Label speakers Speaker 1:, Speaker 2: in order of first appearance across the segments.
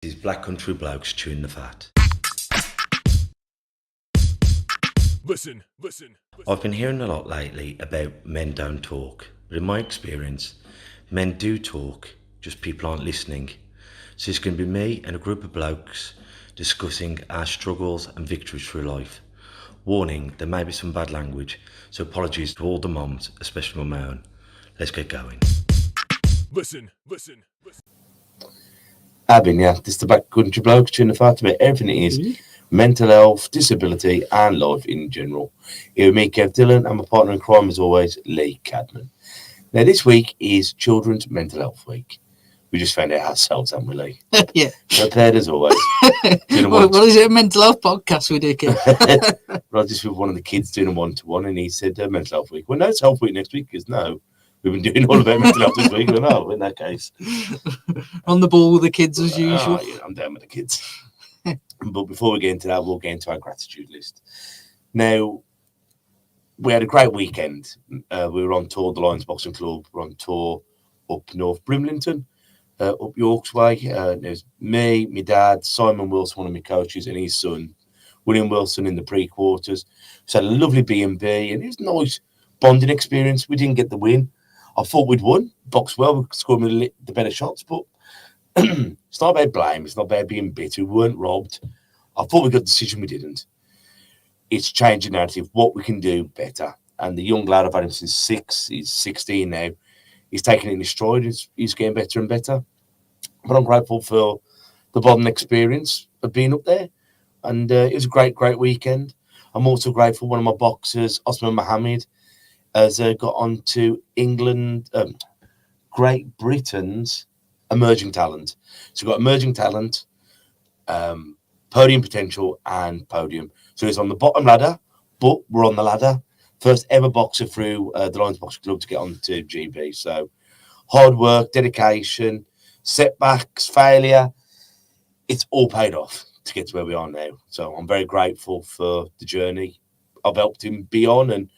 Speaker 1: This is Black Country Blokes chewing the fat.
Speaker 2: Listen.
Speaker 1: I've been hearing a lot lately about men don't talk, but in my experience, men do talk, just people aren't listening. So it's going to be me and a group of blokes discussing our struggles and victories through life. Warning, there may be some bad language, so apologies to all the moms, especially my own. Let's get going.
Speaker 2: Listen.
Speaker 3: Yeah, this is the Black Country Blokes chewing the fat about everything it is mental health, disability, and life in general. Here with me, Kev Dillon, and my partner in crime, as always, Lee Cadman. Now, this week is Children's Mental Health Week. We just found out ourselves, haven't we, Lee?
Speaker 4: Yeah.
Speaker 3: Prepared as always.
Speaker 4: Well, is it a mental health podcast we do, Kev?
Speaker 3: Right, just with one of the kids doing a one-to-one, and he said, Mental Health Week. Well, no, it's Health Week next week, because no. We've been doing all about mental health this week. Well, no, in that case.
Speaker 4: On the ball with the kids as usual.
Speaker 3: Oh, yeah, I'm down with the kids. But before we get into that, we'll get into our gratitude list. Now, we had a great weekend. We were on tour, the Lions Boxing Club. We were on tour up North Brimlington, up York's Way. There's me, my dad, Simon Wilson, one of my coaches, and his son, William Wilson, in the pre-quarters. So had a lovely B&B, and it was a nice bonding experience. We didn't get the win. I thought we'd won, boxed well, we scored the better shots, but it's not about blame, it's not about being bitter. We weren't robbed. I thought we got the decision, we didn't. It's changing narrative, what we can do better. And the young lad, I've had him since 6, he's 16 now. He's taking it in his stride, he's getting better and better. But I'm grateful for the bonding experience of being up there. And it was a great weekend. I'm also grateful one of my boxers, Osman Mohammed, has got on to England, Great Britain's emerging talent. So we've got emerging talent, podium potential, and podium. So he's on the bottom ladder, but we're on the ladder. First ever boxer through the Lions Boxing Club to get on to GB. So hard work, dedication, setbacks, failure, it's all paid off to get to where we are now. So I'm very grateful for the journey I've helped him be on and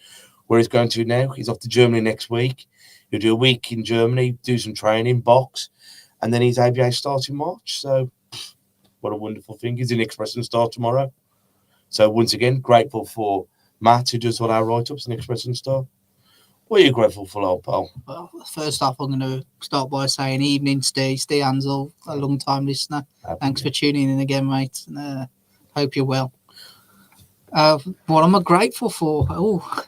Speaker 3: where he's going to now. He's off to Germany next week. He'll do a week in Germany, do some training, box, and then his ABA starts in March. So what a wonderful thing. He's in Express and Star tomorrow. So once again, grateful for Matt, who does all our write-ups in Express and Star. What are you grateful for, old pal?
Speaker 4: Well, first off, I'm going to start by saying evening, Steve Ansell, a long-time listener. Thanks for tuning in again, mate. And, hope you're well. What am I grateful for? Oh,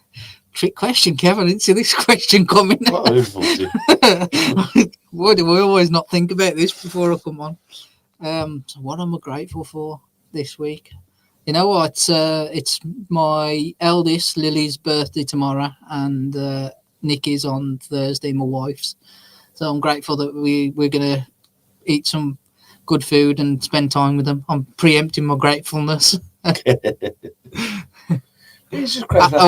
Speaker 4: trick question, Kevin. I didn't see this question coming. Why do we always not think about this before I come on? So what am I grateful for this week? You know what? It's my eldest, Lily's, birthday tomorrow, and Nikki's on Thursday, my wife's. So I'm grateful that we're going to eat some good food and spend time with them. I'm preempting my gratefulness.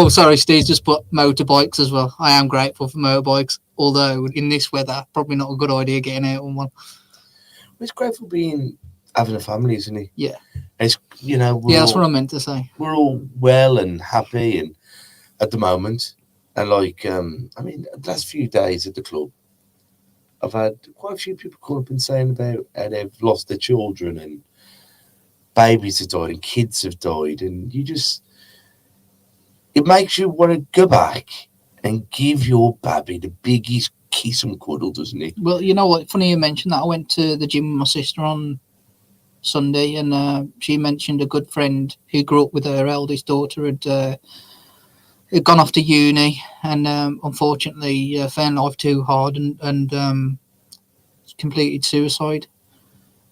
Speaker 4: Sorry, Steve just put motorbikes as well. I am grateful for motorbikes, although in this weather, probably not a good idea getting out on one.
Speaker 3: It's grateful having a family, isn't it?
Speaker 4: Yeah.
Speaker 3: It's,
Speaker 4: that's what I meant to say.
Speaker 3: We're all well and happy and at the moment. And the last few days at the club, I've had quite a few people call up and saying about how they've lost their children and babies have died and kids have died. And it makes you want to go back and give your baby the biggest kiss and cuddle, doesn't it?
Speaker 4: Well, you know what? Funny you mentioned that. I went to the gym with my sister on Sunday, and she mentioned a good friend who grew up with her eldest daughter had gone off to uni, and unfortunately found life too hard and completed suicide.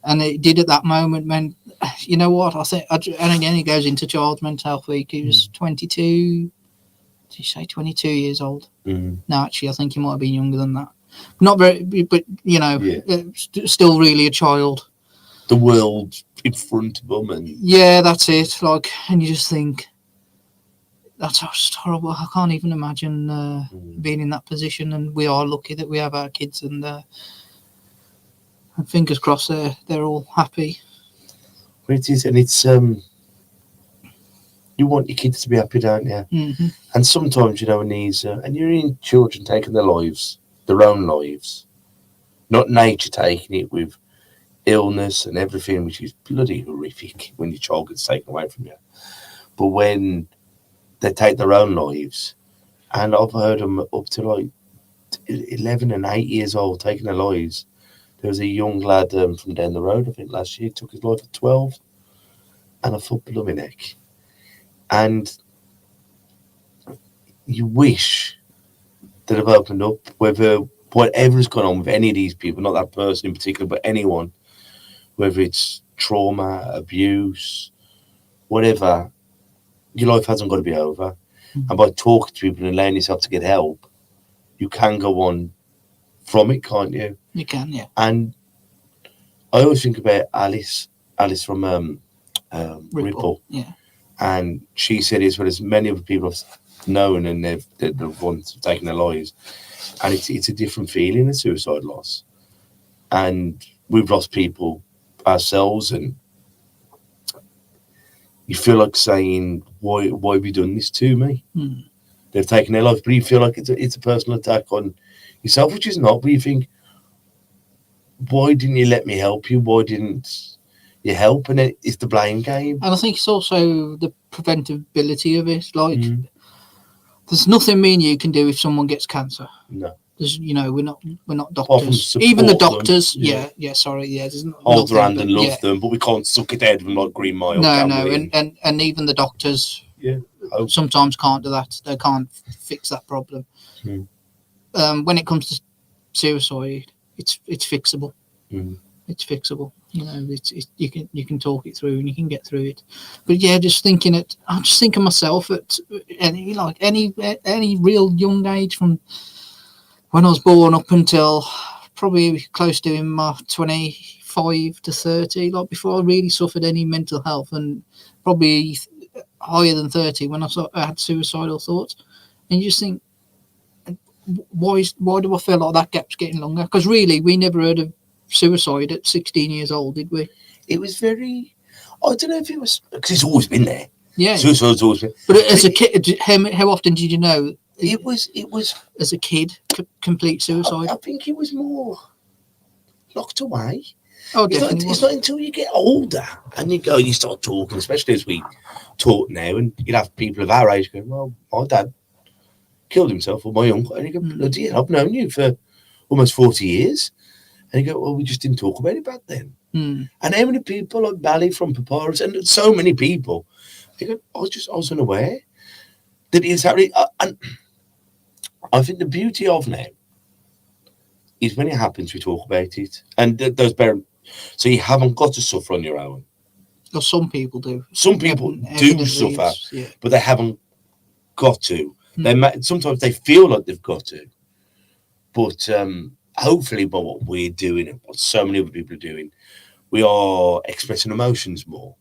Speaker 4: And it did at that moment when, you know what, I think, and again, it goes into Child's Mental Health Week. He was 22, did you say 22 years old?
Speaker 3: Mm.
Speaker 4: No, actually, I think he might have been younger than that. Not very, but, still really a child.
Speaker 3: The world in front of them. And
Speaker 4: yeah, that's it. And you just think, that's just horrible. I can't even imagine being in that position. And we are lucky that we have our kids, and fingers crossed they're all happy.
Speaker 3: Well, it is, and it's you want your kids to be happy, don't you?
Speaker 4: Mm-hmm.
Speaker 3: And sometimes, in these, and you're in children taking their own lives, not nature taking it with illness and everything, which is bloody horrific when your child gets taken away from you. But when they take their own lives, and I've heard them up to like 11 and 8 years old taking their lives. There was a young lad from down the road, I think last year, took his life at 12 and a foot below my neck. And you wish that have opened up, whether whatever's gone on with any of these people, not that person in particular, but anyone, whether it's trauma, abuse, whatever, your life hasn't got to be over. And by talking to people and allowing yourself to get help, you can go on from it, can't you?
Speaker 4: You can, yeah.
Speaker 3: And I always think about Alice from Ripple.
Speaker 4: Yeah.
Speaker 3: And she said it's what as many other people have known, and they've the ones who've taken their lives. And it's a different feeling, a suicide loss. And we've lost people ourselves, and you feel like saying, why have you done this to me? They've taken their life, but you feel like it's a personal attack on yourself, which is not. But you think, why didn't you let me help you? Why didn't you help? And it's the blame game.
Speaker 4: And I think it's also the preventability of it. Like, there's nothing me and you can do if someone gets cancer.
Speaker 3: No.
Speaker 4: There's, we're not doctors.
Speaker 3: Often
Speaker 4: Even the
Speaker 3: support
Speaker 4: doctors,
Speaker 3: them.
Speaker 4: Yeah. Sorry, yeah. There's
Speaker 3: Hold their hand and love
Speaker 4: yeah.
Speaker 3: them, but we can't suck it out of them like Green Mile.
Speaker 4: No, and even the doctors, sometimes can't do that. They can't fix that problem. When it comes to suicide, it's fixable. It's fixable. You can talk it through and you can get through it. But yeah, I'm just thinking myself at any real young age, from when I was born up until probably close to in my 25 to 30, like before I really suffered any mental health, and probably higher than 30 when I had suicidal thoughts. And you just think, why do I feel like that gap's getting longer? Because really, we never heard of suicide at 16 years old, did we?
Speaker 3: It was very, I don't know if it was, because it's always been there.
Speaker 4: Yeah.
Speaker 3: Suicide's always been.
Speaker 4: But as a kid, how often did you know?
Speaker 3: It was
Speaker 4: as a kid, complete suicide.
Speaker 3: I think it was more locked away.
Speaker 4: Oh,
Speaker 3: It's not until you get older and you start talking, especially as we talk now, and you'd have people of our age going, well, my dad killed himself, or my uncle, and you go, bloody hell, I've known you for almost 40 years. And you go, well, we just didn't talk about it back then. And how many people like Bally from Papyrus, and so many people, they go, I was unaware that it's happening. And I think the beauty of now is when it happens, we talk about it. And so you haven't got to suffer on your own.
Speaker 4: Or some people do.
Speaker 3: Some people do suffer, but they haven't got to. Sometimes they feel like they've got to. But hopefully by what we're doing and what so many other people are doing, we are expressing emotions more.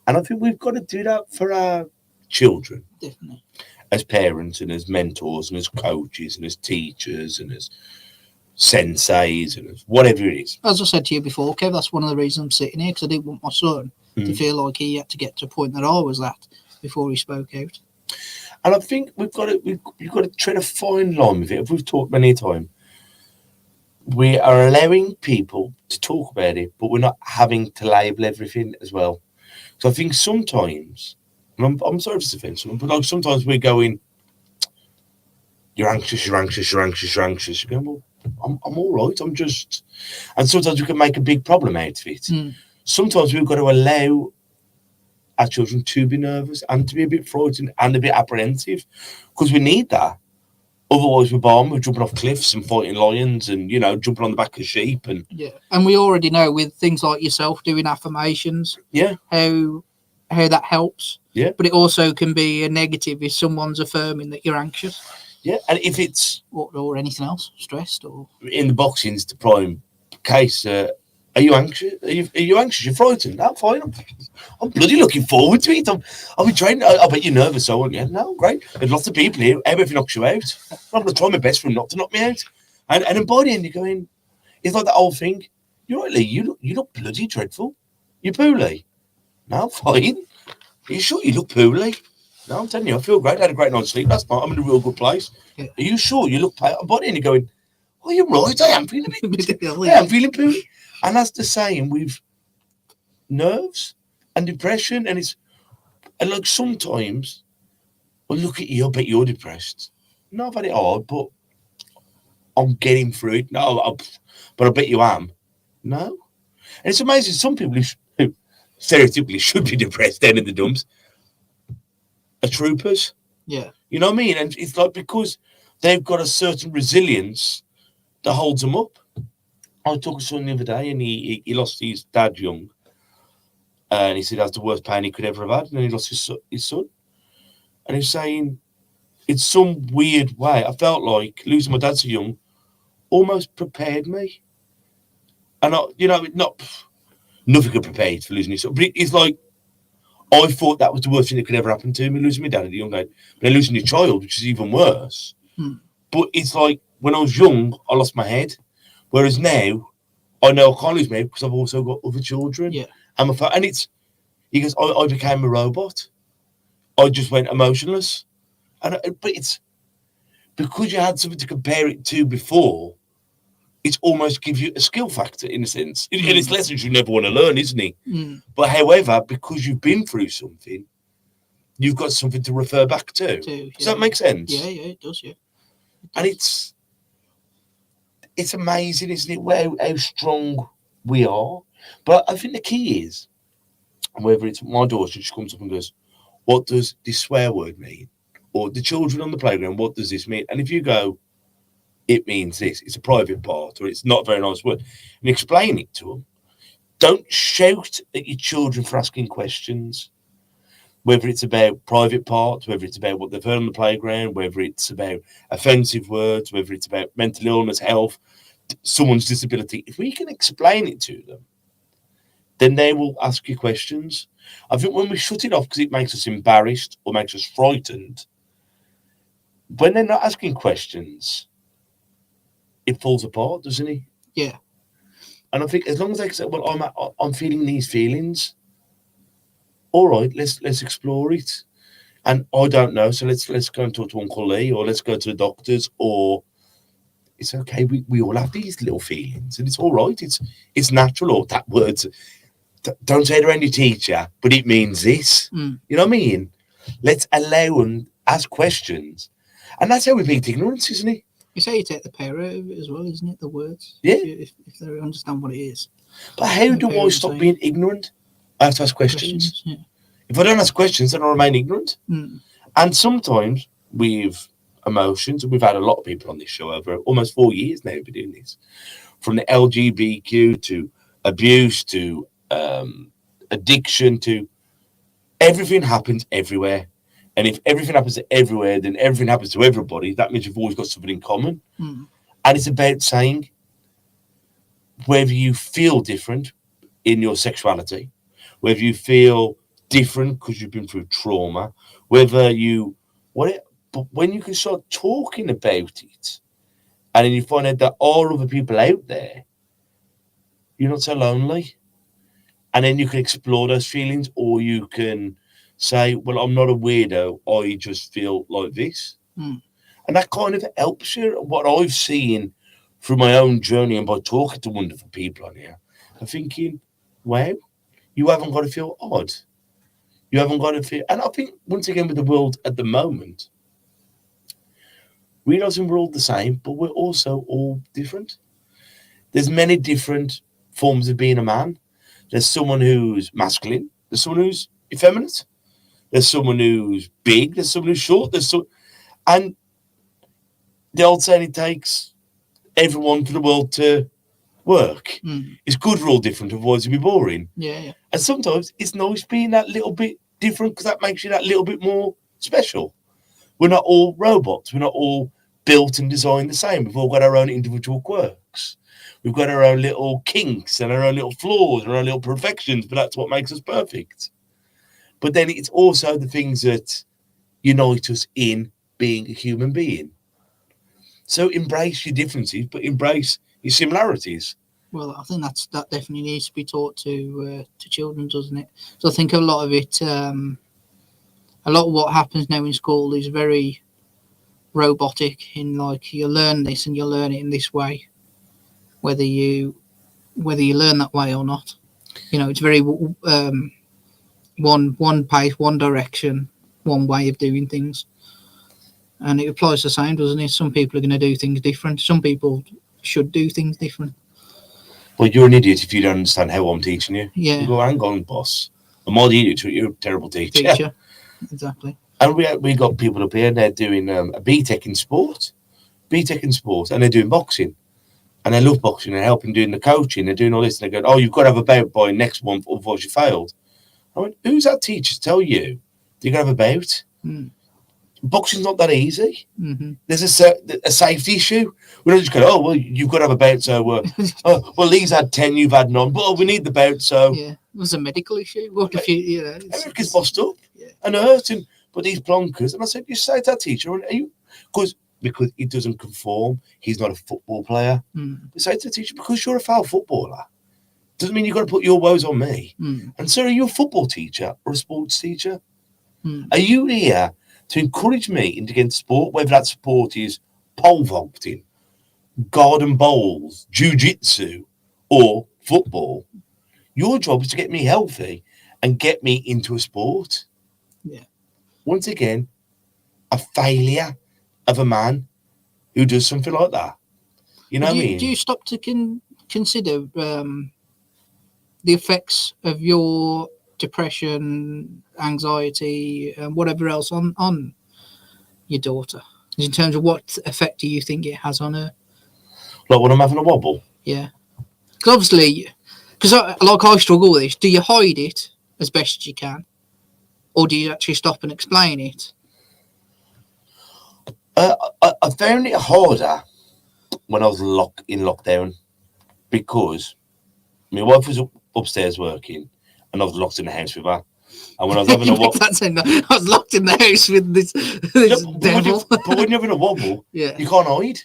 Speaker 3: And I think we've got to do that for our children.
Speaker 4: Definitely.
Speaker 3: As parents and as mentors and as coaches and as teachers and as senseis and as whatever it is.
Speaker 4: As I said to you before, Kev, that's one of the reasons I'm sitting here, because I didn't want my son to feel like he had to get to a point that I was at before he spoke out.
Speaker 3: And I think we've got to try to find line with it. If we've talked many times, we are allowing people to talk about it, but we're not having to label everything as well. So I think sometimes, and I'm sorry if it's offensive, but like sometimes we're going, you're anxious. You're going, well, I'm all right. I'm just, and sometimes we can make a big problem out of it. Sometimes we've got to allow our children to be nervous and to be a bit frightened and a bit apprehensive, because we need that. Otherwise, we're jumping off cliffs and fighting lions and, jumping on the back of sheep. And
Speaker 4: we already know with things like yourself doing affirmations, how that helps.
Speaker 3: Yeah.
Speaker 4: But it also can be a negative if someone's affirming that you're anxious.
Speaker 3: Yeah, and if it's...
Speaker 4: Or anything else, stressed or...
Speaker 3: In the boxing's the prime case, are you anxious? Are you anxious? You're frightened? I'm fine. I'm bloody looking forward to it. I'll be training. I bet you're nervous, so yeah. No, great. There's lots of people here. Everything knocks you out. I'm going to try my best for him not to knock me out. And then by the end, you're going, it's like that old thing. You're right, Lee. You look bloody dreadful. You poorly. No, fine. Are you sure you look poorly? No, I'm telling you, I feel great. I had a great night's sleep last night. I'm in a real good place. Yeah. Are you sure you look pale? And by the end, you're going, oh, you're right. I am feeling a bit. I am feeling poorly. And that's the same with nerves and depression. And like sometimes, well, look at you, I bet you're depressed. No, I've had it hard, but I'm getting through it. No, but I bet you am. No. And it's amazing. Some people who stereotypically should be depressed down in the dumps are troopers.
Speaker 4: Yeah.
Speaker 3: You know what I mean? And it's like because they've got a certain resilience that holds them up. I talked to someone the other day and he lost his dad young. And he said that's the worst pain he could ever have had. And then he lost his son. And he's saying, in some weird way, I felt like losing my dad so young almost prepared me. And, nothing could prepare you for losing your son. But it's like, I thought that was the worst thing that could ever happen to me, losing my dad at a young age. But then losing your child, which is even worse. But it's like, when I was young, I lost my head. Whereas now, I know I can't lose my head because I've also got other children.
Speaker 4: Yeah.
Speaker 3: And he goes, I became a robot. I just went emotionless. But it's because you had something to compare it to before, it almost gives you a skill factor in a sense. And it's lessons you never want to learn, isn't it? But however, because you've been through something, you've got something to refer back to. Does that make sense?
Speaker 4: Yeah, it does, yeah.
Speaker 3: And it's amazing, isn't it, how strong we are. But I think the key is, whether it's my daughter, she comes up and goes, what does this swear word mean? Or the children on the playground, what does this mean? And if you go, it means this, it's a private part, or it's not a very nice word, and explain it to them. Don't shout at your children for asking questions, whether it's about private parts, whether it's about what they've heard on the playground, whether it's about offensive words, whether it's about mental illness, health, someone's disability. If we can explain it to them, then they will ask you questions. I think when we shut it off because it makes us embarrassed or makes us frightened, when they're not asking questions, it falls apart, doesn't it?
Speaker 4: Yeah.
Speaker 3: And I think as long as they can say, well, I'm feeling these feelings. All right, let's explore it. And I don't know, so let's go and talk to Uncle Lee, or let's go to the doctors, or it's okay. We all have these little feelings, and it's all right. It's natural. Or that word's don't say it around your teacher, but it means this. You know what I mean? Let's allow and ask questions, and that's how we beat ignorance, isn't it?
Speaker 4: You say you take the power out of it as well, isn't it? The words.
Speaker 3: Yeah.
Speaker 4: If they understand what it is.
Speaker 3: But how do I stop being ignorant? I have to ask questions.
Speaker 4: Yeah.
Speaker 3: If I don't ask questions, then I remain ignorant. And sometimes with emotions, and we've had a lot of people on this show over almost 4 years now, we've been doing this, from the LGBTQ to abuse to addiction to everything happens everywhere. And if everything happens everywhere, then everything happens to everybody. That means you've always got something in common. And it's about saying whether you feel different in your sexuality, whether you feel different because you've been through trauma, but when you can start talking about it, and then you find out there are other people out there, you're not so lonely. And then you can explore those feelings, or you can say, well, I'm not a weirdo, I just feel like this. And that kind of helps you. What I've seen through my own journey and by talking to wonderful people on here, I'm thinking, wow, you haven't got to feel odd. You haven't got to feel... And I think, once again, with the world at the moment, realising we're all the same, but we're also all different. There's many different forms of being a man. There's someone who's masculine. There's someone who's effeminate. There's someone who's big. There's someone who's short. And the old saying, it takes everyone for the world to work. It's good we're all different, otherwise it'd be boring.
Speaker 4: Yeah.
Speaker 3: And sometimes it's nice being that little bit different because that makes you that little bit more special. We're not all robots. We're not all built and designed the same. We've all got our own individual quirks. We've got our own little kinks and our own little flaws and our own little perfections, but that's what makes us perfect. But then it's also the things that unite us in being a human being. So embrace your differences, but embrace your similarities.
Speaker 4: Well, I think that definitely needs to be taught to children, doesn't it? So I think a lot of it, a lot of what happens now in school is very robotic. In like, you learn this and you learn it in this way, whether you whether you learn that way or not. You know, it's very one pace, one direction, one way of doing things, and it applies the same, doesn't it? Some people are going to do things different. Some people should do things different.
Speaker 3: Well, you're an idiot if you don't understand how I'm teaching you.
Speaker 4: Yeah.
Speaker 3: You go, hang on, boss. I'm all the idiot. You're a terrible teacher.
Speaker 4: Exactly.
Speaker 3: And we got people up here, and they're doing a BTEC in sport, and they're doing boxing. And they love boxing and helping doing the coaching. They're doing all this. And they go, oh, you've got to have a bout by next month, otherwise you failed. I went, who's that teacher to tell you you're going to have a bout? Boxing's not that easy.
Speaker 4: Mm-hmm.
Speaker 3: There's a safety issue. We don't just go, oh, well, you've got to have a bout. So, well, Lee's had 10, you've had none. But we need the bout. So,
Speaker 4: yeah, it was a medical issue. What if you know?
Speaker 3: America's bossed up and hurting. But these plonkers, and I said, you say to that teacher, are you? Because he doesn't conform. He's not a football player. We say to the teacher, because you're a foul footballer, doesn't mean you've got to put your woes on me. And sir, are you a football teacher or a sports teacher? Are you here to encourage me into getting sport, whether that sport is pole vaulting, garden bowls, jiu-jitsu, or football? Your job is to get me healthy and get me into a sport.
Speaker 4: Yeah.
Speaker 3: Once again, a failure of a man who does something like that. You know what I mean?
Speaker 4: Do you stop to consider the effects of your depression, anxiety, and whatever else on your daughter? In terms of what effect do you think it has on her?
Speaker 3: Like when I'm having a wobble?
Speaker 4: Yeah. Because obviously, I struggle with this. Do you hide it as best as you can? Or do you actually stop and explain it?
Speaker 3: I found it harder when I was in lockdown because my wife was upstairs working and I was locked in the house with her. And when I was having a wobble,
Speaker 4: I was locked in the house with this devil.
Speaker 3: But when you're having a wobble,
Speaker 4: yeah,
Speaker 3: you can't hide.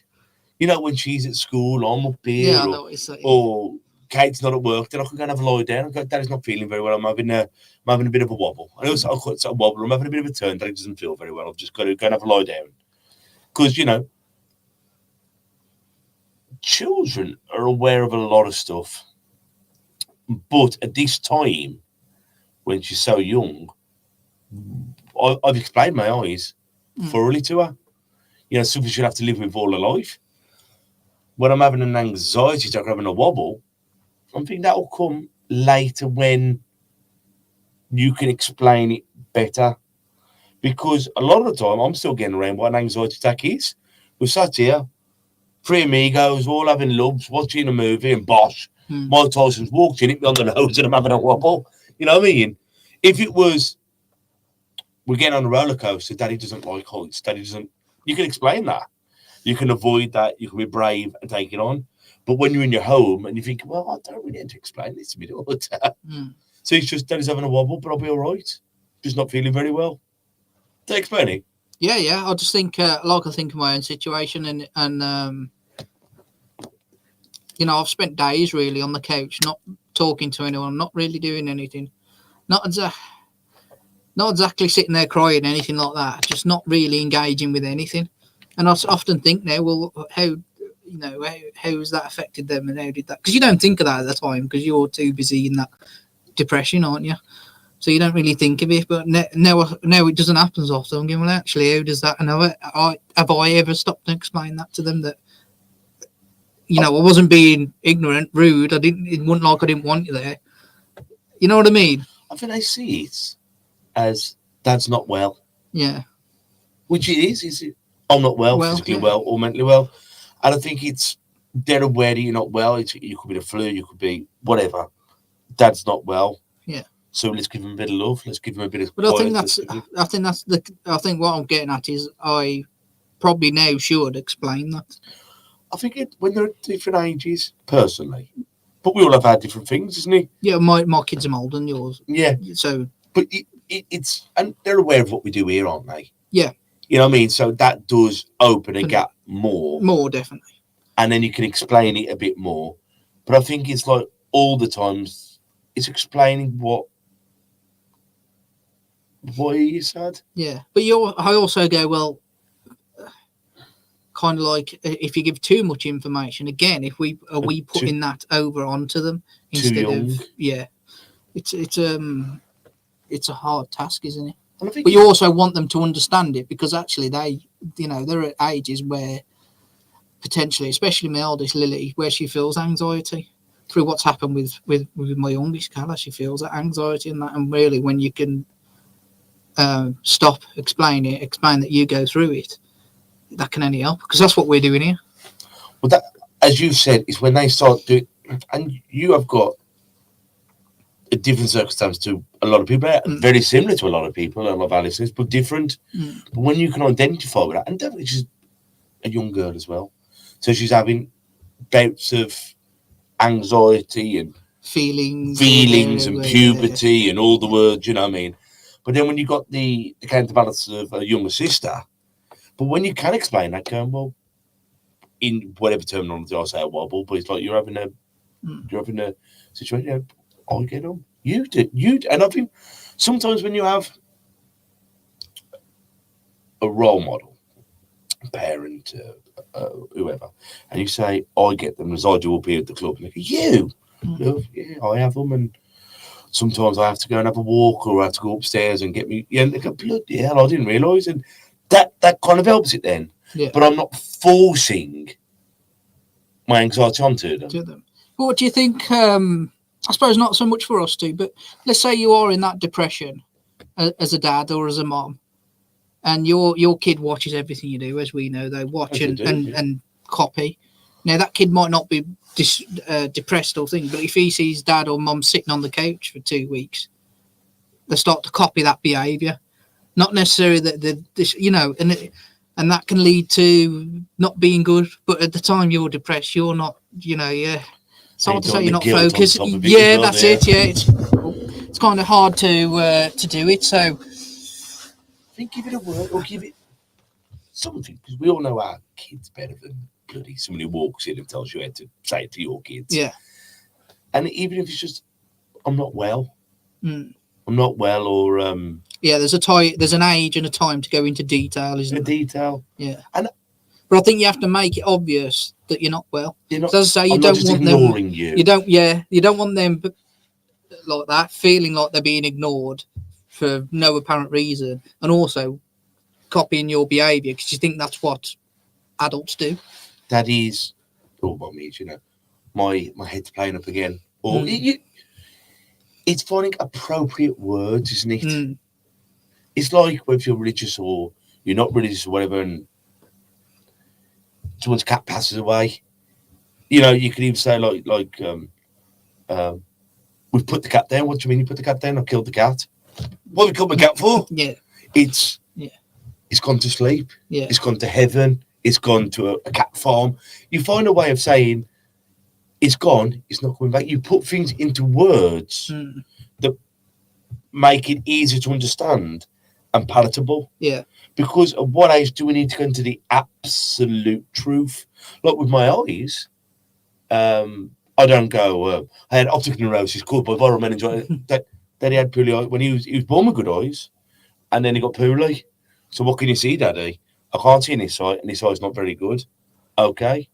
Speaker 3: You know, when she's at school, I'm up here,
Speaker 4: yeah, I know what you're saying.
Speaker 3: Or Kate's not at work, then I can go and have a lie down. I go, Daddy's not feeling very well. I'm having a bit of a wobble. I also I'll call it a wobble. I'm having a bit of a turn. Daddy doesn't feel very well. I've just got to go and have a lie down. Because, you know, children are aware of a lot of stuff. But at this time, when she's so young, I've explained my eyes thoroughly to her. You know, something she'll have to live with all her life. When I'm having an anxiety attack or having a wobble, I think that will come later when you can explain it better. Because a lot of the time, I'm still getting around what an anxiety attack is. We're sat here, three amigos, all having loves, watching a movie, and bosh, Mike Tyson's walked in, hit me on the nose, and I'm having a wobble. You know what I mean? If it was, we're getting on a roller coaster, Daddy doesn't like heights, Daddy doesn't, you can explain that. You can avoid that, you can be brave and take it on. But when you're in your home and you think, well, I don't really need to explain this to me daughter. So it's just, Daddy's having a wobble, but I'll be all right. Just not feeling very well. Did I explain it?
Speaker 4: Yeah. I just think, I think of my own situation, and you know, I've spent days really on the couch, not talking to anyone, not really doing anything, not exactly sitting there crying, anything like that. Just not really engaging with anything. And I often think now, well, how has that affected them, and how did that? Because you don't think of that at the time because you're too busy in that depression, aren't you? So you don't really think of it, but now it doesn't happen so often. I'm going, well, actually, how does that? And have I ever stopped and explained that to them that, you know, I wasn't being ignorant, rude. It wasn't like I didn't want you there. You know what I mean?
Speaker 3: I think they see it as Dad's not well.
Speaker 4: Yeah.
Speaker 3: Which it is it? I'm not well, physically well or mentally well. And I think they're aware that you're not well. You could be the flu, you could be whatever. Dad's not well.
Speaker 4: Yeah.
Speaker 3: So let's give him a bit of love. Let's give him a bit of.
Speaker 4: But I think what I'm getting at is I probably now should explain that.
Speaker 3: I think when they're at different ages, personally, but we all have had different things, isn't it?
Speaker 4: Yeah, my kids are older than yours.
Speaker 3: Yeah.
Speaker 4: So,
Speaker 3: but it's and they're aware of what we do here, aren't they?
Speaker 4: Yeah.
Speaker 3: You know what I mean? So that does open a gap more.
Speaker 4: More definitely. And
Speaker 3: then you can explain it a bit more. But I think it's like all the times it's explaining what you said.
Speaker 4: Yeah, but I also go, well, kind of like if you give too much information, again, if we are we putting that over onto them instead of it's a hard task, isn't it? But you also want them to understand it, because actually they're at ages where potentially, especially my eldest Lily, where she feels anxiety through what's happened with my youngest Calla. She feels that anxiety and that, and really when you can stop, explain that you go through it, that can only help, because that's what we're doing here.
Speaker 3: Well, that, as you said, is when they start doing, and you have got a different circumstance to a lot of people, very similar to a lot of people, a lot of our listeners, but different. But when you can identify with that, and definitely she's a young girl as well, so she's having bouts of anxiety and feelings and puberty and all the words, you know what I mean? But then when you got the counterbalance of a younger sister, but when you can explain that, going, well, in whatever terminology I say, a wobble, but it's like you're having a situation. You know, I get on. You do, and I think sometimes when you have a role model, parent, whoever, and you say, I get them as I do up here at the club, and they go, you know, yeah, I have them, and sometimes I have to go and have a walk, or I have to go upstairs and get me. Yeah, and they go, bloody hell, I didn't realise, and that kind of helps it then. Yeah. But I'm not forcing my anxiety onto them.
Speaker 4: But what do you think? I suppose not so much for us two, but let's say you are in that depression as a dad or as a mom, and your kid watches everything you do, as we know, they watch and copy. Now that kid might not be depressed or thing, but if he sees dad or mum sitting on the couch for 2 weeks, they start to copy that behaviour. Not necessarily that and that can lead to not being good. But at the time you're depressed, you're not, it's hard to say you're not focused. Yeah, that's it. Yeah, it's kind of hard to do it. So
Speaker 3: I think give it a word or give it something, because we all know our kids better than bloody somebody who walks in and tells you how to say it to your kids.
Speaker 4: Yeah,
Speaker 3: and even if it's just, I'm not well. I'm not well, or
Speaker 4: there's an age and a time to go into detail, isn't there?
Speaker 3: Detail.
Speaker 4: Yeah, but I think you have to make it obvious that you're not well.
Speaker 3: You're not,
Speaker 4: so as I say, you
Speaker 3: I'm
Speaker 4: don't
Speaker 3: not just
Speaker 4: want
Speaker 3: ignoring
Speaker 4: them.
Speaker 3: You
Speaker 4: You don't want them like that, feeling like they're being ignored for no apparent reason, and also copying your behaviour because you think that's what adults do.
Speaker 3: That is all by me, my head's playing up again. Or it's finding appropriate words, isn't it? It's like whether you're religious or you're not religious or whatever, and someone's cat passes away. You can even say we've put the cat down. What do you mean you put the cat down? I killed the cat. What have we killed the cat for? It's gone to sleep. Yeah. It's gone to heaven. It's gone to a cat farm. You find a way of saying it's gone. It's not coming back. You put things into words that make it easy to understand and palatable.
Speaker 4: Yeah.
Speaker 3: Because at what age do we need to go into the absolute truth? Like with my eyes, I don't go. I had optic neurosis caused by viral meningitis. Daddy had poorly eyes when he was born with good eyes, and then he got poorly. So what can you see, Daddy? I can't see in his sight, and his sight's not very good. Okay.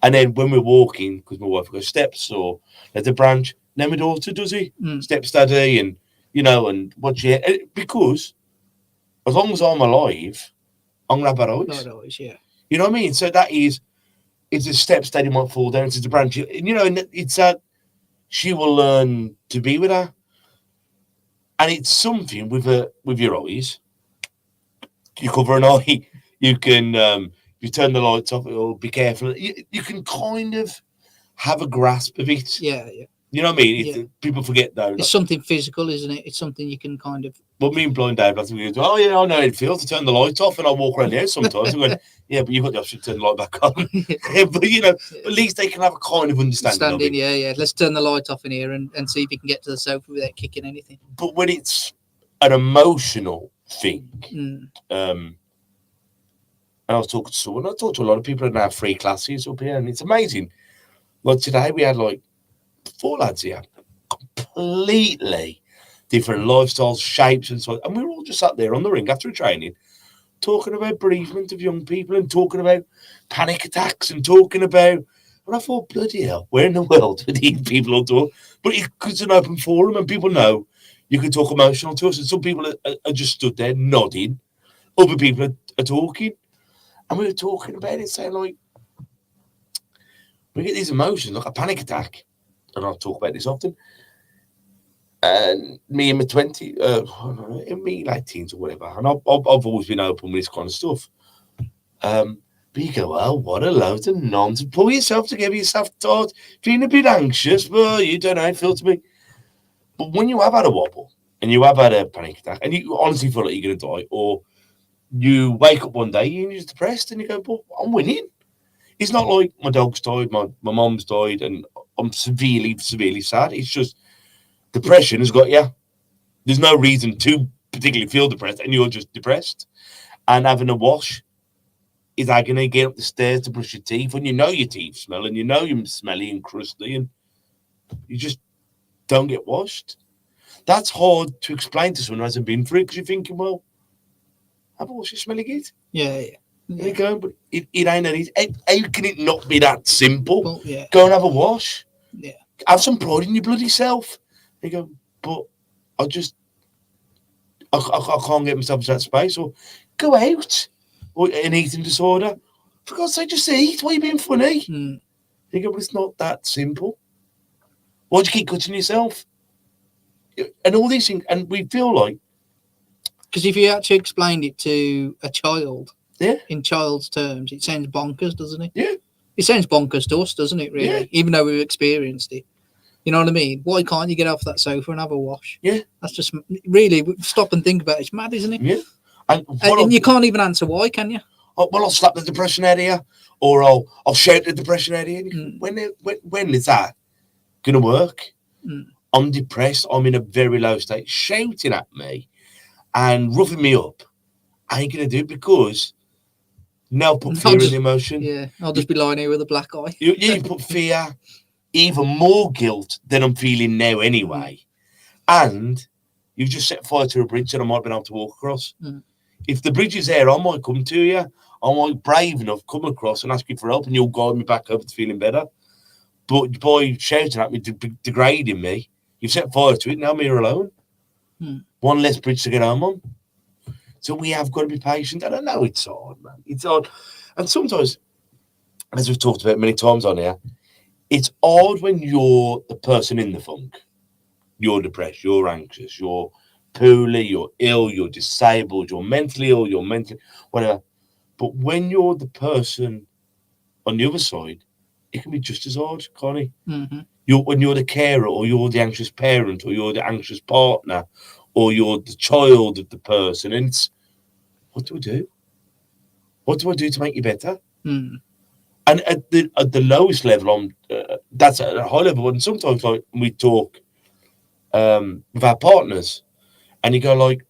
Speaker 3: And then when we're walking, because my wife goes steps or there's a branch, then my daughter does he steps, Daddy, and and what she because as long as I'm alive, I'm gonna have bad eyes.
Speaker 4: Bad eyes, yeah.
Speaker 3: You know what I mean? So that is, it's a steps Daddy might fall down. It's a branch, and it's that she will learn to be with her, and it's something with your eyes. You cover an eye, you can you turn the lights off, or be careful. You can kind of have a grasp of it.
Speaker 4: Yeah, yeah.
Speaker 3: You know what I mean? People forget though.
Speaker 4: It's something physical, isn't it? It's something you can kind of.
Speaker 3: But me and blind Dave, I think we go, oh yeah, I know it feels to turn the lights off, and I walk around the house sometimes. I'm going, yeah, but you've got the option to turn the light back on. But at least they can have a kind of understanding of it.
Speaker 4: Yeah. Let's turn the light off in here and see if you can get to the sofa without kicking anything.
Speaker 3: But when it's an emotional thing, and I was talking to someone, I talked to a lot of people in our free classes up here, and it's amazing. Like today, we had like 4 lads here, completely different lifestyles, shapes, and so on. And we were all just sat there on the ring after a training, talking about bereavement of young people and talking about panic attacks and talking about. And I thought, bloody hell, where in the world would these people all talk? But it's an open forum, and people know you can talk emotional to us. And some people are just stood there nodding, other people are talking, and we were talking about it, saying like, we get these emotions like a panic attack, and I'll talk about this often. And me in my 20s, in me late teens or whatever, and I've always been open with this kind of stuff. But you go, well, what a load of nonsense. Pull yourself together, yourself thought, feeling a bit anxious, well, you don't know how it feels to me. But when you have had a wobble and you have had a panic attack and you honestly feel like you're going to die, or you wake up one day and you're just depressed and you go, but I'm winning. It's not like my dog's died, my mom's died, and I'm severely, severely sad. It's just depression has got you. There's no reason to particularly feel depressed, and you're just depressed. And having a wash is agony. Get up the stairs to brush your teeth, and you know your teeth smell, and you know you're smelly and crusty, and you just don't get washed. That's hard to explain to someone who hasn't been through it, because you're thinking, well, have a wash, you smelly good.
Speaker 4: Yeah.
Speaker 3: There you go, but it ain't that easy. How can it not be that simple?
Speaker 4: Well, yeah.
Speaker 3: Go and have a wash.
Speaker 4: Yeah.
Speaker 3: Have some pride in your bloody self. You go, but I can't get myself to that space. Or go out. Or an eating disorder. For God's sake, just eat. Why are you being funny?
Speaker 4: Mm.
Speaker 3: You go, but it's not that simple. Why do you keep cutting yourself? And all these things. And we feel like.
Speaker 4: Because if you actually explained it to a child,
Speaker 3: Yeah.
Speaker 4: in child's terms, it sounds bonkers, doesn't it?
Speaker 3: Yeah.
Speaker 4: It sounds bonkers to us, doesn't it, really?
Speaker 3: Yeah.
Speaker 4: Even though we've experienced it. You know what I mean? Why can't you get off that sofa and have a wash?
Speaker 3: Yeah.
Speaker 4: That's just really, stop and think about it. It's mad, isn't it?
Speaker 3: Yeah. And
Speaker 4: you can't even answer why, can you?
Speaker 3: Well, I'll slap the depression out of you, or I'll shout the depression out of you. When is that going to work?
Speaker 4: Mm.
Speaker 3: I'm depressed. I'm in a very low state. Shouting at me and roughing me up, I ain't going to do it, because now put fear in the emotion.
Speaker 4: Yeah, I'll just be lying here with a black eye.
Speaker 3: You put fear, even more guilt than I'm feeling now anyway. And you've just set fire to a bridge that I might have been able to walk across.
Speaker 4: Mm.
Speaker 3: If the bridge is there, I might come to you. I might brave enough come across and ask you for help, and you'll guide me back over to feeling better. But by shouting at me, degrading me, you've set fire to it. Now I'm here alone.
Speaker 4: Mm.
Speaker 3: One less bridge to get home on. So we have got to be patient. And I know it's hard, man. It's hard. And sometimes, as we've talked about many times on here, it's hard when you're the person in the funk. You're depressed, you're anxious, you're poorly, you're ill, you're disabled, you're mentally ill, you're mentally whatever. But when you're the person on the other side, it can be just as hard, can't it?
Speaker 4: Mm-hmm.
Speaker 3: When you're the carer, or you're the anxious parent, or you're the anxious partner, or you're the child of the person, and it's, what do I do? What do I do to make you better?
Speaker 4: Mm.
Speaker 3: And at the lowest level, that's at a high level. And sometimes, like, we talk with our partners, and you go like,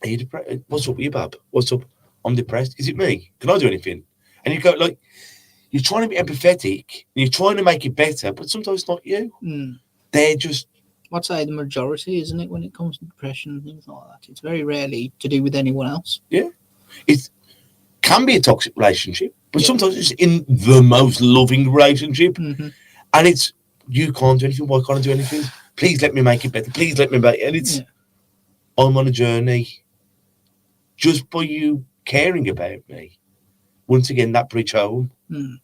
Speaker 3: "Are you depressed? What's up with you, Bab? What's up? I'm depressed. Is it me? Can I do anything?" And you go like, you're trying to be empathetic, and you're trying to make it better, but sometimes it's not you.
Speaker 4: Mm.
Speaker 3: They're just.
Speaker 4: I'd say the majority, isn't it, when it comes to depression and things like that? It's very rarely to do with anyone else.
Speaker 3: Yeah, it can be a toxic relationship, but
Speaker 4: Yeah.
Speaker 3: sometimes it's in the most loving relationship,
Speaker 4: Mm-hmm.
Speaker 3: and it's, you can't do anything. Why can't I do anything? Please let me make it better. Please let me make it. And it's, I'm on a journey. Just by you caring about me, once again, that bridge home.
Speaker 4: Mm.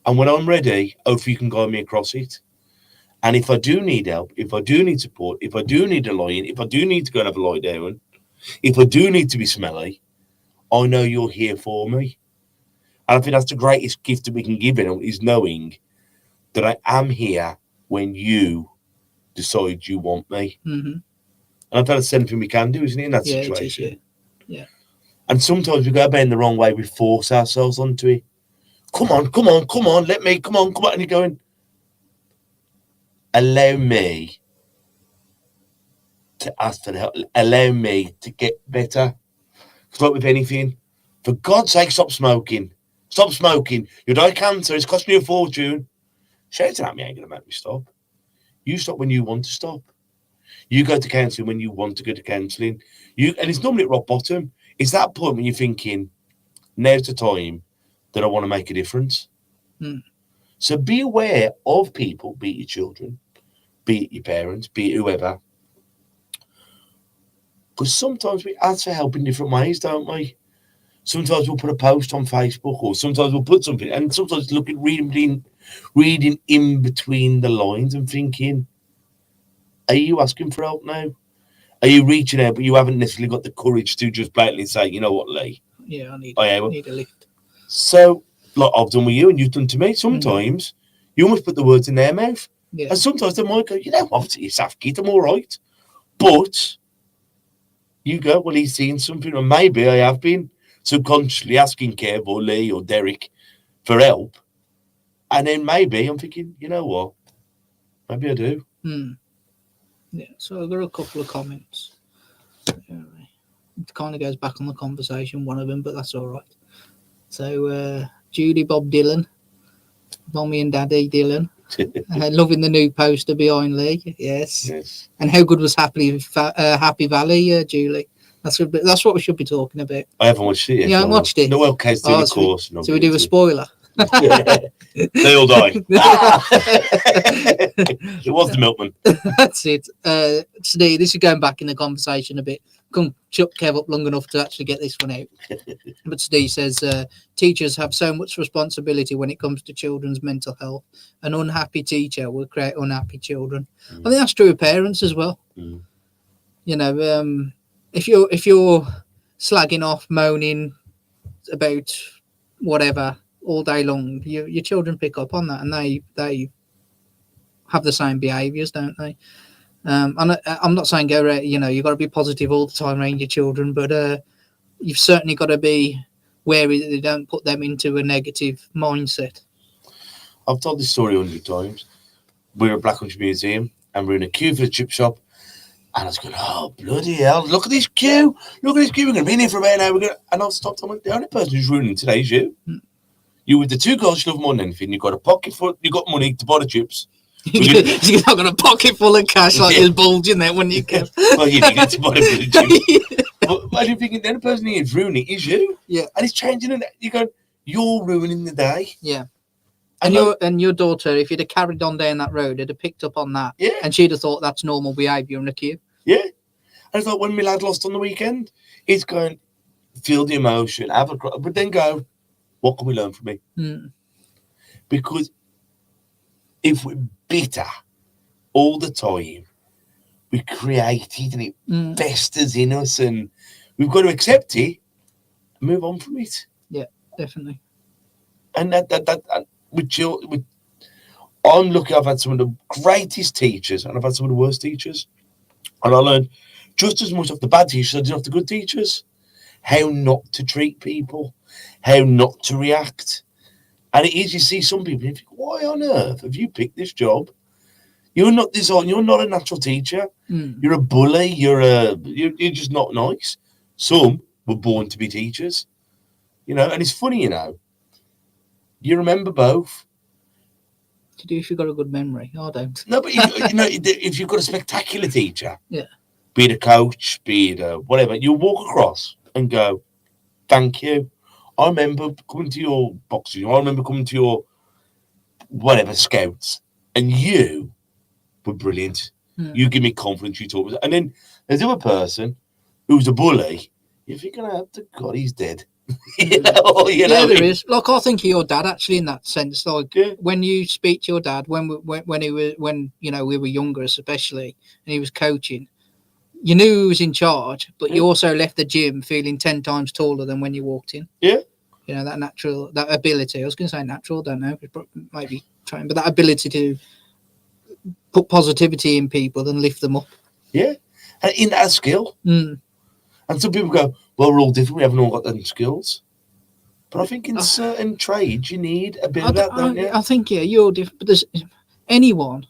Speaker 3: And when I'm ready, hopefully you can guide me across it. And if I do need help, if I do need support, if I do need a lie in, if I do need to go and have a lie down, if I do need to be smelly, I know you're here for me. And I think that's the greatest gift that we can give anyone, is knowing that I am here when you decide you want me.
Speaker 4: Mm-hmm.
Speaker 3: And I think that's anything we can do, isn't it, in that
Speaker 4: Yeah,
Speaker 3: situation?
Speaker 4: it is, yeah.
Speaker 3: And sometimes we go about it in the wrong way. We force ourselves onto it. Come on, come on, come on, let me, come on, come on. And you're going, allow me to ask for help. Allow me to get better. It's like with anything. For God's sake, stop smoking. Stop smoking. You'll die of cancer. It's costing you a fortune. Shouting at me ain't going to make me stop. You stop when you want to stop. You go to counselling when you want to go to counselling. And it's normally at rock bottom. it's that point when you're thinking, now's the time that I want to make a difference. So be aware of people, be it your children, be it your parents, be it whoever. Because sometimes we ask for help in different ways, don't we? Sometimes we'll put a post on Facebook, or sometimes we'll put something, and sometimes reading in between the lines and thinking, are you asking for help now? Are you reaching out, but you haven't necessarily got the courage to just blatantly say, you know what, Lee?
Speaker 4: Yeah, I need a lift.
Speaker 3: So, like I've done with you and you've done to me, sometimes you almost put the words in their mouth.
Speaker 4: Yeah.
Speaker 3: And sometimes they might go, you know what, it's Safkit, I'm all right. But you go, well, he's seen something, or maybe I have been subconsciously asking Kev or Lee or Derek for help. And then maybe I'm thinking, you know what, maybe I do.
Speaker 4: Yeah, so I've got a couple of comments. It kind of goes back on the conversation, one of them, but that's all right. So, Judy Bob Dylan, Mommy and Daddy Dylan, loving the new poster behind Lee. Yes. And how good was Happy Valley, Julie? That's what we should be talking about.
Speaker 3: I haven't watched it yet.
Speaker 4: You haven't watched it?
Speaker 3: No, well, Kez did, of course.
Speaker 4: So we do a spoiler.
Speaker 3: They all die. It was the milkman.
Speaker 4: That's it. Today, this is going back in the conversation a bit. Come shut Kev up long enough to actually get this one out. But Steve says teachers have so much responsibility when it comes to children's mental health. An unhappy teacher will create unhappy children. I think that's true of parents as well. You know, if you're slagging off, moaning about whatever all day long, your children pick up on that, and they have the same behaviours, don't they? I'm not saying go, you know, you've got to be positive all the time around your children, but you've certainly got to be wary that they don't put them into a negative mindset.
Speaker 3: I've told this story 100 times. We're at Black Country Museum and we're in a queue for the chip shop. And I was going, oh, bloody hell, look at this queue. Look at this queue. We're going to be in here for about an hour. And I stopped. I went, the only person who's ruining today is you. You with the two girls you love more than anything. You've got a pocket full, you've got money to buy the chips.
Speaker 4: You're not got a pocket full of cash like there's bulge in there when you get.
Speaker 3: Well, you need to buy the chips. But I'm thinking the only person who's ruining it is you.
Speaker 4: Yeah.
Speaker 3: And it's changing it. You go, you're ruining the day.
Speaker 4: Yeah. And your daughter, if you'd have carried on down that road, would have picked up on that.
Speaker 3: Yeah.
Speaker 4: And she'd have thought that's normal behaviour in a queue.
Speaker 3: Yeah. And it's like when my lad lost on the weekend, it's going, feel the emotion, have a cry, but then go, what can we learn from it? Because if we're bitter all the time, we create it and it festers in us, and we've got to accept it and move on from it.
Speaker 4: Yeah, definitely.
Speaker 3: And that with children, I'm lucky I've had some of the greatest teachers and I've had some of the worst teachers. And I learned just as much off the bad teachers as I did off the good teachers. How not to treat people, how not to react. And it is, you see some people, you think, why on earth have you picked this job? You're not a natural teacher. You're a bully, you're just not nice. Some were born to be teachers. You know, and it's funny, you know. You remember both.
Speaker 4: To do if you've got a good memory. I don't.
Speaker 3: No, but if you've got a spectacular teacher,
Speaker 4: yeah,
Speaker 3: be it a coach, be it whatever, you walk across and go, thank you. I remember coming to your boxing. I remember coming to your whatever scouts, and you were brilliant. You give me confidence. You talk, and then there's the other person who's a bully. You're thinking, oh, God, he's dead. you know,
Speaker 4: there is. Like, I think of your dad actually in that sense. Like when you speak to your dad, when you know we were younger, especially, and he was coaching, you knew he was in charge, but you also left the gym feeling 10 times taller than when you walked in.
Speaker 3: Yeah.
Speaker 4: You know, that ability. I was going to say natural, don't know, maybe trying, but that ability to put positivity in people and lift them up. Yeah,
Speaker 3: and in that skill. And some people go, well, we're all different. We haven't all got them skills. But I think in certain trades, you need a bit of that, don't you?
Speaker 4: I think, yeah, you're different. But there's anyone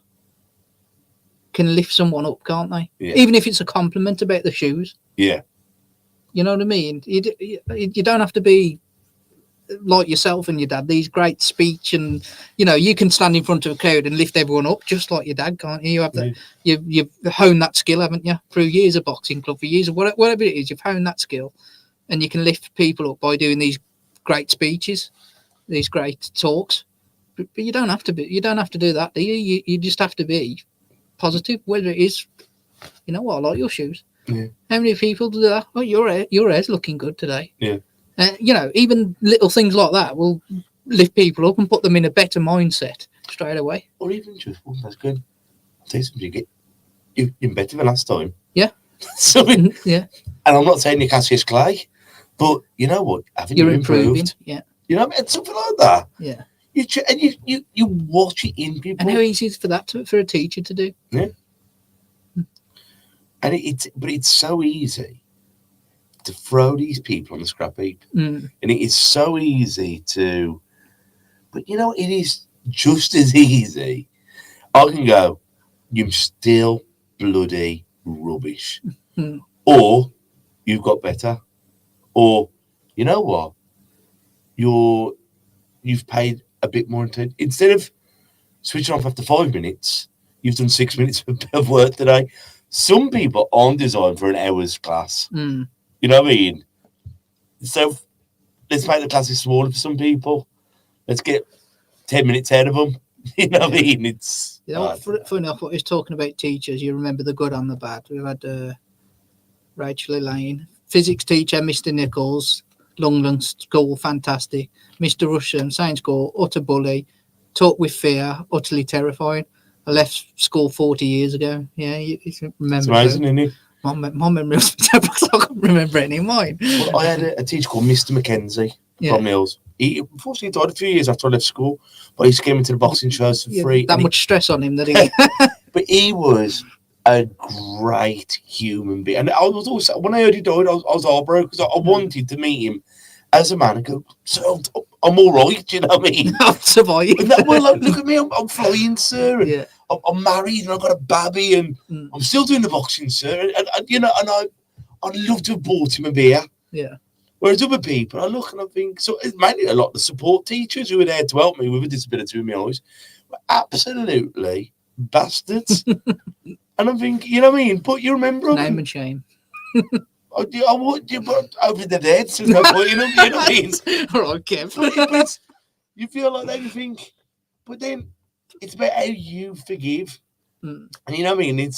Speaker 4: can lift someone up, can't they? Yeah. Even if it's a compliment about the shoes.
Speaker 3: Yeah.
Speaker 4: You know what I mean? You don't have to be like yourself and your dad, these great speech, and you know, you can stand in front of a crowd and lift everyone up just like your dad, can't you? You have that, you've honed that skill, haven't you, through years of boxing club, for years of whatever it is, you've honed that skill, and you can lift people up by doing these great speeches, these great talks. But you don't have to be. You don't have to do that, do you? You just have to be positive. Whether it is, you know what, I like your shoes.
Speaker 3: Yeah.
Speaker 4: How many people do that? Oh, your hair's looking good today.
Speaker 3: Yeah.
Speaker 4: You know, even little things like that will lift people up and put them in a better mindset straight away.
Speaker 3: Or even just, oh, that's good. I'll tell you something, you're better than last time.
Speaker 4: Yeah.
Speaker 3: Something.
Speaker 4: Yeah.
Speaker 3: And I'm not saying you Cassius Clay, but you know what? Haven't
Speaker 4: You're
Speaker 3: you
Speaker 4: improving.
Speaker 3: improved?
Speaker 4: Yeah.
Speaker 3: You know what I mean? Something like that.
Speaker 4: Yeah.
Speaker 3: You watch it in people.
Speaker 4: And how easy is for a teacher to do?
Speaker 3: Yeah. And it's so easy to throw these people on the scrap heap.
Speaker 4: Mm.
Speaker 3: And it is so easy to, but you know, it is just as easy. I can go, you're still bloody rubbish.
Speaker 4: Mm.
Speaker 3: Or you've got better. Or, you know what? You've paid a bit more attention. Instead of switching off after 5 minutes, you've done 6 minutes of work today. Some people aren't designed for an hour's class.
Speaker 4: Mm.
Speaker 3: You know what I mean? So let's make the classes smaller for some people. Let's get 10 minutes out of them. You know what I mean? It's
Speaker 4: You know what? Funny enough, what he's talking about teachers, you remember the good and the bad. We've had Rachel Elaine, physics teacher, Mr. Nichols, Longland School, fantastic. Mr. Russian, science school, utter bully, taught with fear, utterly terrifying. I left school 40 years ago. Yeah, you remember.
Speaker 3: It's amazing, isn't it?
Speaker 4: My memory was terrible, so I can't remember any of mine.
Speaker 3: Well, I had a teacher called Mr. Mackenzie from Mills. He unfortunately died a few years after I left school, but he used to get me to the boxing shows for free.
Speaker 4: That much stress on him that he.
Speaker 3: But he was a great human being. And I was also, when I heard he died, I was heartbroken because I wanted to meet him as a man and go, so I'm all right, you know what I mean?
Speaker 4: I've survived.
Speaker 3: Well, like, look at me, I'm flying, sir. And
Speaker 4: Yeah.
Speaker 3: I'm married and I've got a baby and I'm still doing the boxing, sir. And you know, and I'd love to have bought him a beer.
Speaker 4: Yeah.
Speaker 3: Whereas other people, I look and I think, so it's mainly a lot of the support teachers who were there to help me with a disability in my eyes were absolutely bastards. And I'm thinking, you know what I mean? But you remember them.
Speaker 4: Name and shame.
Speaker 3: I want you, but over the dead, so no point in them, you know what I mean?
Speaker 4: All right, Kev.
Speaker 3: But you feel like that, you think, but then it's about how you forgive. And you know what I mean?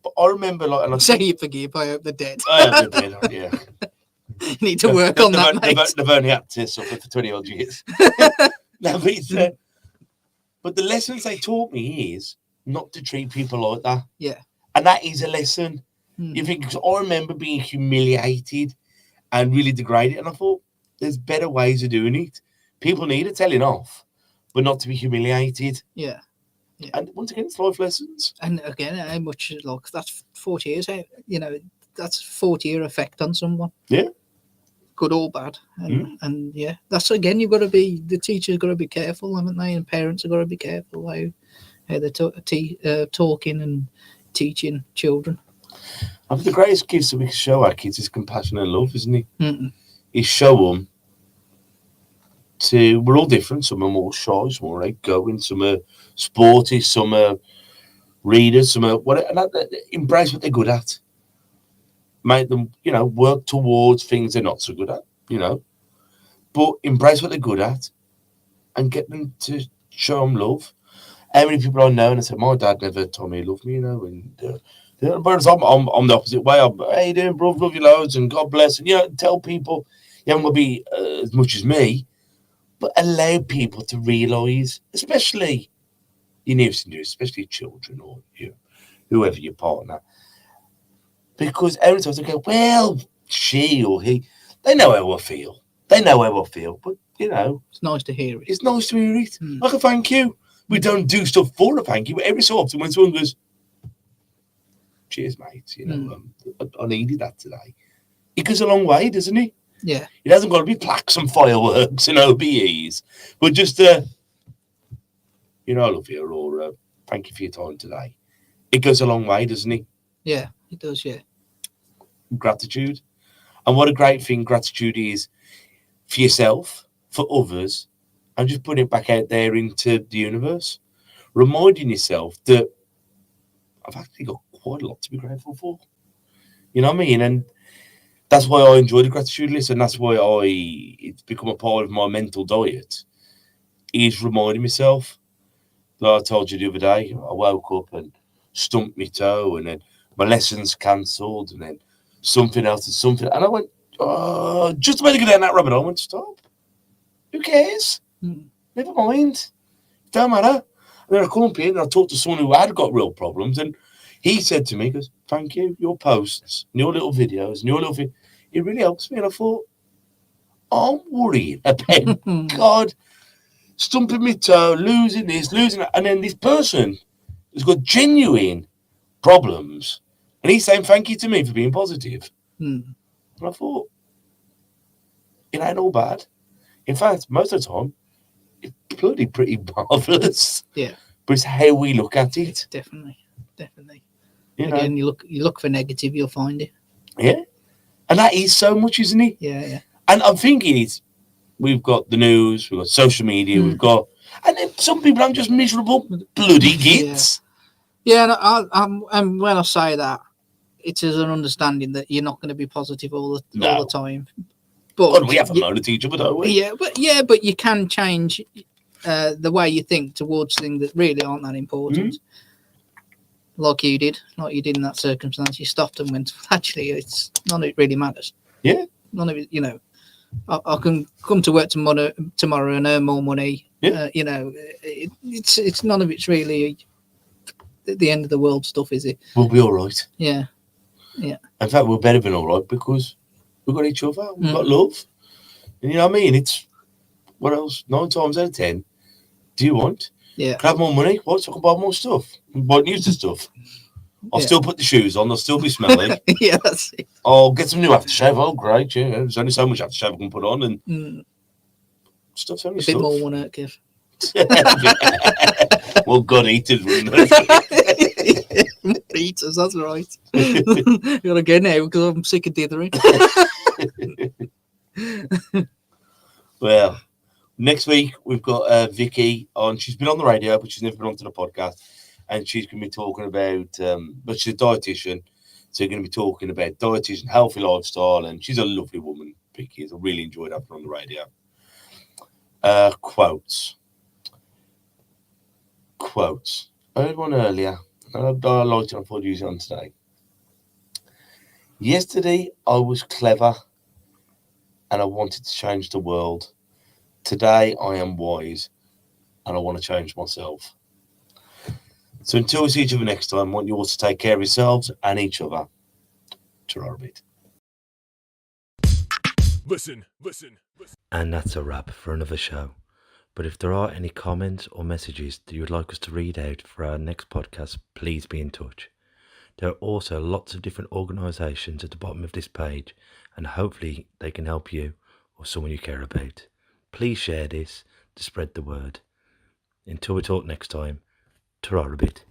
Speaker 3: But I remember, like, and I
Speaker 4: Say you forgive, I hope they're dead.
Speaker 3: I have been dead, yeah.
Speaker 4: You need to work on that, mate.
Speaker 3: They've only had to suffer for 20 odd years. No, but but the lessons they taught me is not to treat people like that.
Speaker 4: Yeah.
Speaker 3: And that is a lesson. You think, because I remember being humiliated and really degraded, and I thought there's better ways of doing it. People need a telling off, but not to be humiliated.
Speaker 4: Yeah.
Speaker 3: And once again, it's life lessons.
Speaker 4: And again, how much, like, that's 40 years, you know, that's 40-year effect on someone.
Speaker 3: Yeah.
Speaker 4: Good or bad. And yeah, that's, again, you've got to be, the teacher's got to be careful, haven't they? And parents have got to be careful how they're talking and teaching children.
Speaker 3: I think the greatest gifts that we can show our kids is compassion and love, isn't it? Is show them we're all different. Some are more shy, some are outgoing, some are sporty, some are readers, some are whatever. And embrace what they're good at. Make them, you know, work towards things they're not so good at, you know. But embrace what they're good at and get them to show them love. How many people I know and I said, my dad never told me he loved me, you know, and but I'm the opposite way. I'm, hey, you doing, bro? Love you loads, and God bless. And you know, tell people you haven't got to be as much as me, but allow people to realise, especially your nieces and nephews, especially children or whoever your partner, because every time they go, well, she or he, they know how I feel. They know how I feel, but you know,
Speaker 4: It's nice to hear it.
Speaker 3: it's nice to hear it. Like a thank you. We don't do stuff for a thank you, but every so often when someone goes, cheers, mate. You know, I needed that today. It goes a long way, doesn't it?
Speaker 4: Yeah.
Speaker 3: It hasn't got to be plaques and fireworks and OBEs, but just you know, I love you, or thank you for your time today. It goes a long way, doesn't it?
Speaker 4: Yeah, it does. Yeah.
Speaker 3: Gratitude, and what a great thing gratitude is for yourself, for others, and just putting it back out there into the universe, reminding yourself that I've actually got quite a lot to be grateful for. You know what I mean? And that's why I enjoy the gratitude list, and that's why it's become a part of my mental diet. Is reminding myself, like I told you the other day, I woke up and stumped my toe, and then my lessons cancelled, and then something else and something, and I went, oh, just about to go down that rabbit hole. I went, stop. Who cares? Never mind. Don't matter. And then I come up here and I talked to someone who had got real problems, and he said to me, he goes, thank you, your posts, and your little videos, and your little it really helps me. And I thought, I'm worried about God stumping my toe, losing this, losing that. And then this person has got genuine problems, and he's saying thank you to me for being positive. And I thought, it ain't all bad. In fact, most of the time, it's bloody pretty marvellous.
Speaker 4: Yeah.
Speaker 3: But it's how we look at it.
Speaker 4: Definitely.
Speaker 3: You know?
Speaker 4: Again, you look for negative, you'll find it.
Speaker 3: Yeah. And that is so much, isn't it?
Speaker 4: Yeah.
Speaker 3: And I'm thinking we've got the news, we've got social media, we've got, and then some people are just miserable bloody gits.
Speaker 4: Yeah, and when I say that, it is an understanding that you're not going to be positive all the time. But
Speaker 3: we have a moan at each other, don't we?
Speaker 4: Yeah, but you can change the way you think towards things that really aren't that important. Like you did in that circumstance. You stopped and went, actually, it's none of it really matters.
Speaker 3: Yeah.
Speaker 4: None of it, I can come to work tomorrow and earn more money.
Speaker 3: Yeah.
Speaker 4: It's none of it's really the end of the world stuff, is it?
Speaker 3: We'll be all right.
Speaker 4: Yeah.
Speaker 3: In fact, we're better than all right because we've got each other. We've got love. And you know what I mean? It's, what else? 9 times out of 10, do you want?
Speaker 4: Yeah.
Speaker 3: Can I have more money? What? So I can buy more stuff. Buy new stuff. I'll still put the shoes on. They'll still be smelling.
Speaker 4: Yeah, that's it.
Speaker 3: I'll get some new aftershave. Oh, great. Yeah. There's only so much aftershave I can put on. And stuff's only stuff.
Speaker 4: A bit more won't hurt, Kev.
Speaker 3: Well, God eaters, wouldn't it?
Speaker 4: Eaters, that's right. You gotta go now because I'm sick of dithering.
Speaker 3: Well, next week we've got Vicky on. She's been on the radio, but she's never been onto the podcast. And she's going to be talking about, but she's a dietitian. So we're going to be talking about dietitian, healthy lifestyle. And she's a lovely woman, Vicky. I really enjoyed having her on the radio. Quotes. I heard one earlier. And I liked it. I thought I'd use it on today. Yesterday, I was clever and I wanted to change the world. Today, I am wise and I want to change myself. So until we see each other next time, I want you all to take care of yourselves and each other. Ta-ra a bit.
Speaker 2: Listen.
Speaker 1: And that's a wrap for another show. But if there are any comments or messages that you would like us to read out for our next podcast, please be in touch. There are also lots of different organisations at the bottom of this page, and hopefully they can help you or someone you care about. Please share this to spread the word. Until we talk next time, ta-ra a bit.